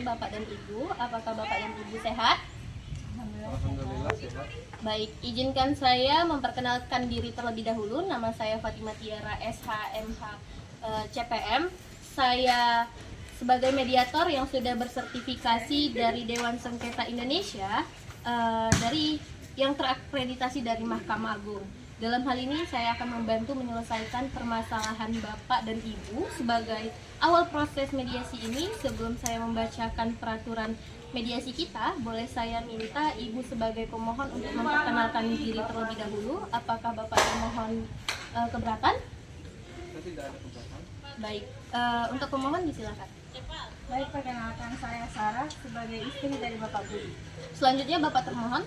Bapak dan Ibu. Apakah Bapak dan Ibu sehat? Alhamdulillah sehat. Baik, izinkan saya memperkenalkan diri terlebih dahulu. Nama saya Fatima Tiara SHMH CPM. Saya sebagai mediator yang sudah bersertifikasi dari Dewan Sengketa Indonesia, dari yang terakreditasi dari Mahkamah Agung. Dalam hal ini saya akan membantu menyelesaikan permasalahan Bapak dan Ibu sebagai awal proses mediasi ini. Sebelum saya membacakan peraturan mediasi kita, boleh saya minta Ibu sebagai pemohon untuk memperkenalkan diri terlebih dahulu. Apakah Bapak pemohon keberatan? Saya tidak ada keberatan. Baik, untuk pemohon disilakan. Baik, perkenalkan saya Sarah sebagai istri dari Bapak Budi. Selanjutnya Bapak termohon.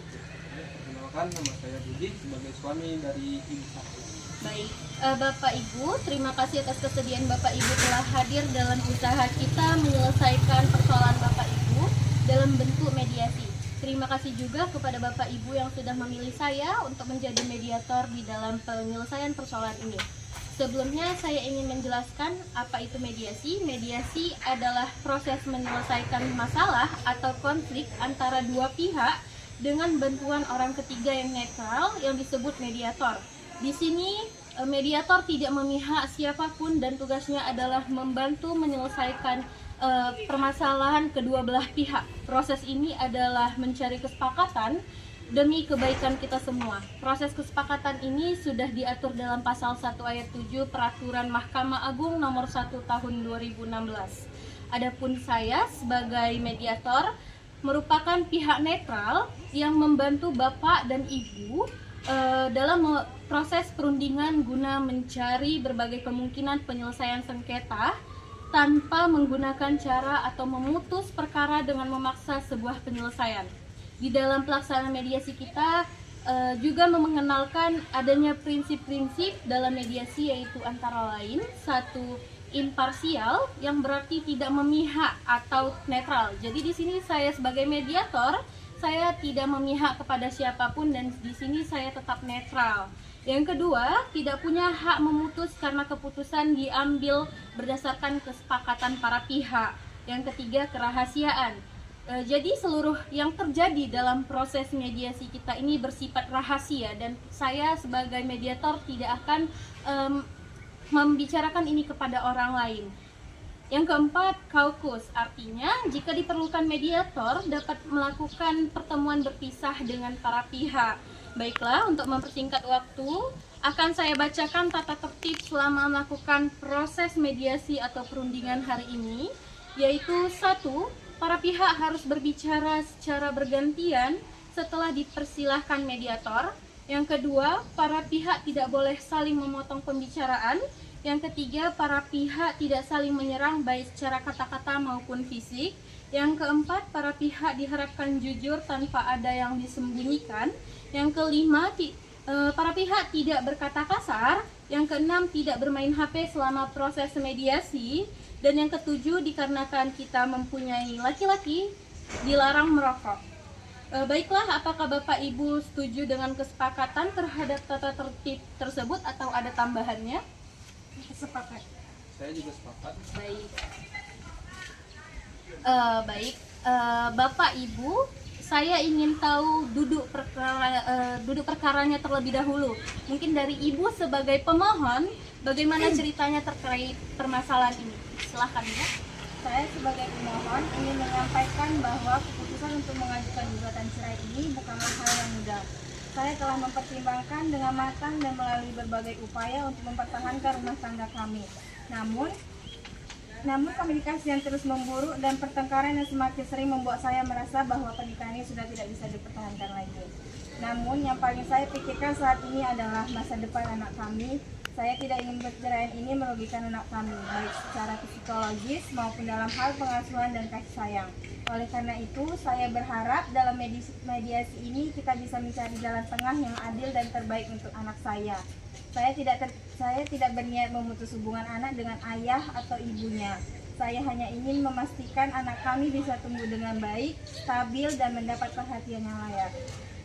Perkenalkan, nama saya Budi sebagai suami dari Ibu Satu. Baik, Bapak Ibu, terima kasih atas kesediaan Bapak Ibu telah hadir dalam usaha kita menyelesaikan persoalan Bapak Ibu dalam bentuk mediasi. Terima kasih juga kepada Bapak Ibu yang sudah memilih saya untuk menjadi mediator di dalam penyelesaian persoalan ini. Sebelumnya saya ingin menjelaskan apa itu mediasi. Mediasi adalah proses menyelesaikan masalah atau konflik antara dua pihak dengan bantuan orang ketiga yang netral yang disebut mediator. Di sini mediator tidak memihak siapapun dan tugasnya adalah membantu menyelesaikan permasalahan kedua belah pihak. Proses ini adalah mencari kesepakatan demi kebaikan kita semua. Proses kesepakatan ini sudah diatur dalam pasal 1 ayat 7 Peraturan Mahkamah Agung nomor 1 tahun 2016. Adapun saya sebagai mediator merupakan pihak netral yang membantu Bapak dan Ibu dalam proses perundingan guna mencari berbagai kemungkinan penyelesaian sengketa tanpa menggunakan cara atau memutus perkara dengan memaksa sebuah penyelesaian. Di dalam pelaksanaan mediasi kita juga mengenalkan adanya prinsip-prinsip dalam mediasi, yaitu antara lain satu, imparsial, yang berarti tidak memihak atau netral. Jadi di sini saya sebagai mediator, saya tidak memihak kepada siapapun dan di sini saya tetap netral. Yang kedua, tidak punya hak memutus karena keputusan diambil berdasarkan kesepakatan para pihak. Yang ketiga, kerahasiaan. Jadi seluruh yang terjadi dalam proses mediasi kita ini bersifat rahasia dan saya sebagai mediator tidak akan membicarakan ini kepada orang lain. Yang keempat, kaukus, artinya jika diperlukan mediator dapat melakukan pertemuan berpisah dengan para pihak. Baiklah, untuk mempersingkat waktu, akan saya bacakan tata tertib selama melakukan proses mediasi atau perundingan hari ini, yaitu 1. Para pihak harus berbicara secara bergantian setelah dipersilahkan mediator. Yang kedua, para pihak tidak boleh saling memotong pembicaraan. Yang ketiga, para pihak tidak saling menyerang baik secara kata-kata maupun fisik. Yang keempat, para pihak diharapkan jujur tanpa ada yang disembunyikan. Yang kelima, para pihak tidak berkata kasar. Yang keenam, tidak bermain HP selama proses mediasi. Dan yang ketujuh, dikarenakan kita mempunyai laki-laki, dilarang merokok. Baiklah, apakah Bapak Ibu setuju dengan kesepakatan terhadap tata tertib tersebut atau ada tambahannya? Sepakat. Saya juga sepakat. Baik. Bapak Ibu, saya ingin tahu duduk perkaranya terlebih dahulu. Mungkin dari Ibu sebagai pemohon, bagaimana ceritanya terkait permasalahan ini? Silahkan ya. Saya sebagai pemohon ingin menyampaikan bahwa keputusan untuk mengajukan gugatan cerai ini bukanlah hal yang mudah. Saya telah mempertimbangkan dengan matang dan melalui berbagai upaya untuk mempertahankan rumah tangga kami. Namun komunikasi yang terus memburuk dan pertengkaran yang semakin sering membuat saya merasa bahwa pernikahan ini sudah tidak bisa dipertahankan lagi. Namun yang paling saya pikirkan saat ini adalah masa depan anak kami. Saya tidak ingin perceraian ini merugikan anak kami, baik secara psikologis maupun dalam hal pengasuhan dan kasih sayang. Oleh karena itu, saya berharap dalam mediasi ini kita bisa mencari jalan tengah yang adil dan terbaik untuk anak saya. Saya tidak berniat memutus hubungan anak dengan ayah atau ibunya. Saya hanya ingin memastikan anak kami bisa tumbuh dengan baik, stabil, dan mendapat perhatian yang layak.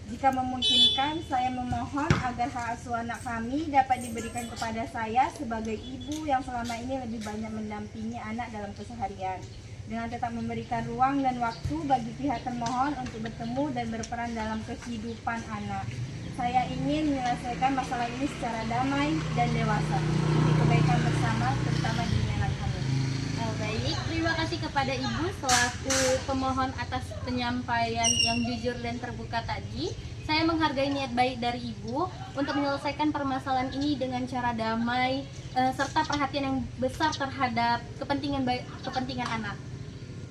Jika memungkinkan, saya memohon agar hak asuh anak kami dapat diberikan kepada saya sebagai ibu yang selama ini lebih banyak mendampingi anak dalam keseharian. dengan tetap memberikan ruang dan waktu bagi pihak termohon untuk bertemu dan berperan dalam kehidupan anak. Saya ingin menyelesaikan masalah ini secara damai dan dewasa demi kebaikan bersama, terutama di anak kami. Baik, terima kasih kepada Ibu selaku pemohon atas penyampaian yang jujur dan terbuka tadi. Saya menghargai niat baik dari Ibu untuk menyelesaikan permasalahan ini dengan cara damai serta perhatian yang besar terhadap kepentingan anak.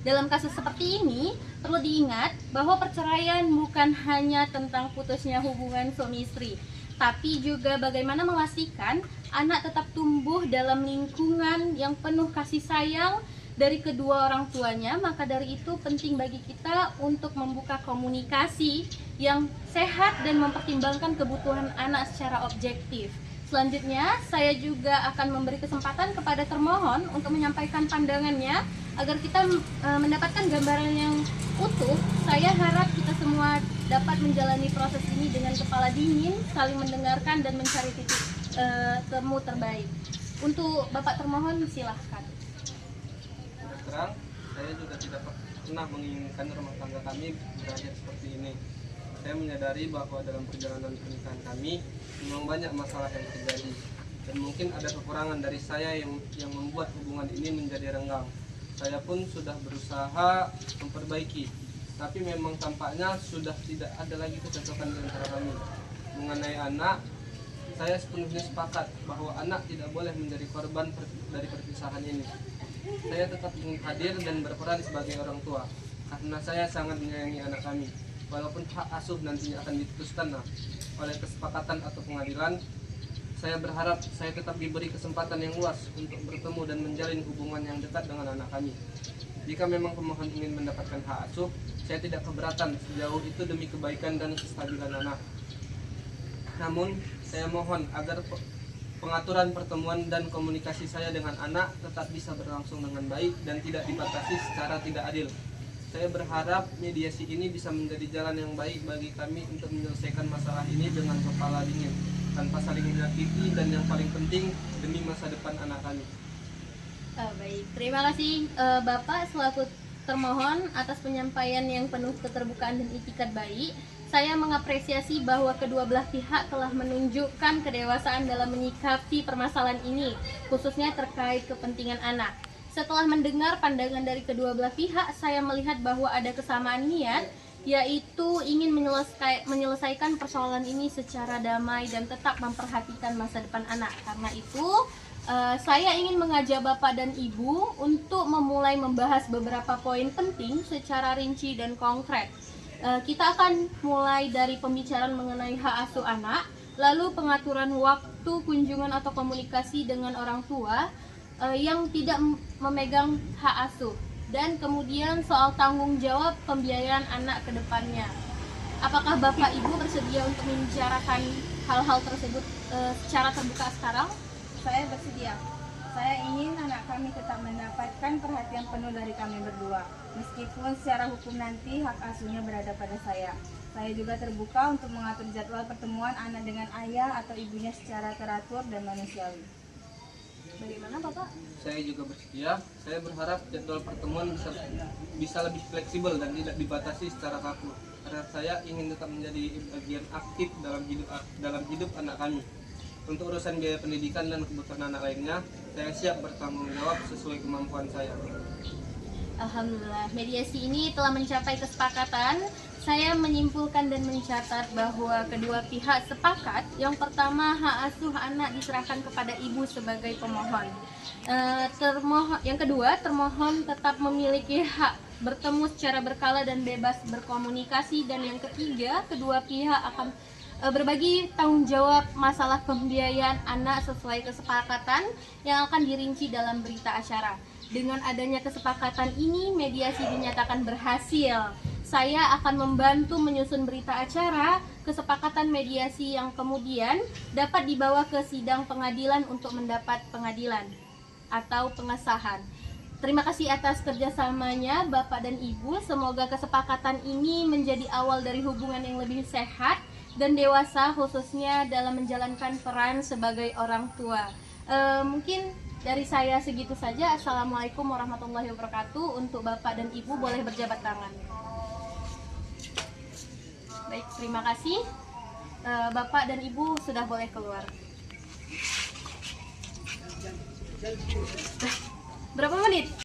Dalam kasus seperti ini, perlu diingat bahwa perceraian bukan hanya tentang putusnya hubungan suami istri, tapi juga bagaimana memastikan anak tetap tumbuh dalam lingkungan yang penuh kasih sayang dari kedua orang tuanya. Maka dari itu penting bagi kita untuk membuka komunikasi yang sehat dan mempertimbangkan kebutuhan anak secara objektif. Selanjutnya, saya juga akan memberi kesempatan kepada termohon untuk menyampaikan pandangannya agar kita mendapatkan gambaran yang utuh. Saya harap kita semua dapat menjalani proses ini dengan kepala dingin, saling mendengarkan dan mencari titik temu terbaik. Untuk Bapak termohon, silahkan. Terus terang, saya juga tidak pernah menginginkan rumah tangga kami berakhir seperti ini. Saya menyadari bahwa dalam perjalanan pernikahan kami memang banyak masalah yang terjadi, dan mungkin ada kekurangan dari saya yang membuat hubungan ini menjadi renggang. Saya pun sudah berusaha memperbaiki, tapi memang tampaknya sudah tidak ada lagi kecocokan di antara kami. Mengenai anak, saya sepenuhnya sepakat bahwa anak tidak boleh menjadi korban dari perpisahan ini. Saya tetap ingin hadir dan berperan sebagai orang tua, karena saya sangat menyayangi anak kami. Walaupun hak asuh nantinya akan diputuskan oleh kesepakatan atau pengadilan, saya berharap saya tetap diberi kesempatan yang luas untuk bertemu dan menjalin hubungan yang dekat dengan anak kami. Jika memang pemohon ingin mendapatkan hak asuh, saya tidak keberatan sejauh itu demi kebaikan dan kestabilan anak. Namun, saya mohon agar pengaturan pertemuan dan komunikasi saya dengan anak tetap bisa berlangsung dengan baik dan tidak dibatasi secara tidak adil. Saya berharap mediasi ini bisa menjadi jalan yang baik bagi kami untuk menyelesaikan masalah ini dengan kepala dingin, tanpa saling menyakiti, dan yang paling penting demi masa depan anak kami. Baik, terima kasih Bapak selaku termohon atas penyampaian yang penuh keterbukaan dan itikat baik. Saya mengapresiasi bahwa kedua belah pihak telah menunjukkan kedewasaan dalam menyikapi permasalahan ini, khususnya terkait kepentingan anak. Setelah mendengar pandangan dari kedua belah pihak, saya melihat bahwa ada kesamaan niat, yaitu ingin menyelesaikan persoalan ini secara damai dan tetap memperhatikan masa depan anak. Karena itu, saya ingin mengajak Bapak dan Ibu untuk memulai membahas beberapa poin penting secara rinci dan konkret. Kita akan mulai dari pembicaraan mengenai hak asuh anak, lalu pengaturan waktu kunjungan atau komunikasi dengan orang tua yang tidak memegang hak asuh, dan kemudian soal tanggung jawab pembiayaan anak ke depannya. Apakah Bapak Ibu bersedia untuk membicarakan hal-hal tersebut secara terbuka sekarang? Saya bersedia. Saya ingin anak kami tetap mendapatkan perhatian penuh dari kami berdua, meskipun secara hukum nanti hak asuhnya berada pada saya. Saya juga terbuka untuk mengatur jadwal pertemuan anak dengan ayah atau ibunya secara teratur dan manusiawi. Bagaimana Bapak? Saya juga bersedia. Saya berharap jadwal pertemuan bisa lebih fleksibel dan tidak dibatasi secara kaku, karena saya ingin tetap menjadi bagian aktif dalam hidup anak kami. Untuk urusan biaya pendidikan dan kebutuhan anak lainnya, saya siap bertanggung jawab sesuai kemampuan saya. Alhamdulillah, mediasi ini telah mencapai kesepakatan. Saya menyimpulkan dan mencatat bahwa kedua pihak sepakat. Yang pertama, hak asuh anak diserahkan kepada ibu sebagai pemohon. Yang kedua, termohon tetap memiliki hak bertemu secara berkala dan bebas berkomunikasi. Dan yang ketiga, kedua pihak akan berbagi tanggung jawab masalah pembiayaan anak sesuai kesepakatan yang akan dirinci dalam berita acara. Dengan adanya kesepakatan ini, mediasi dinyatakan berhasil. Saya akan membantu menyusun berita acara kesepakatan mediasi yang kemudian dapat dibawa ke sidang pengadilan untuk mendapat pengadilan atau pengesahan. Terima kasih atas kerjasamanya Bapak dan Ibu. Semoga kesepakatan ini menjadi awal dari hubungan yang lebih sehat dan dewasa, khususnya dalam menjalankan peran sebagai orang tua. Mungkin Dari saya segitu saja. Assalamualaikum warahmatullahi wabarakatuh. Untuk Bapak dan Ibu boleh berjabat tangan. Baik, terima kasih. Bapak dan Ibu sudah boleh keluar. Berapa menit?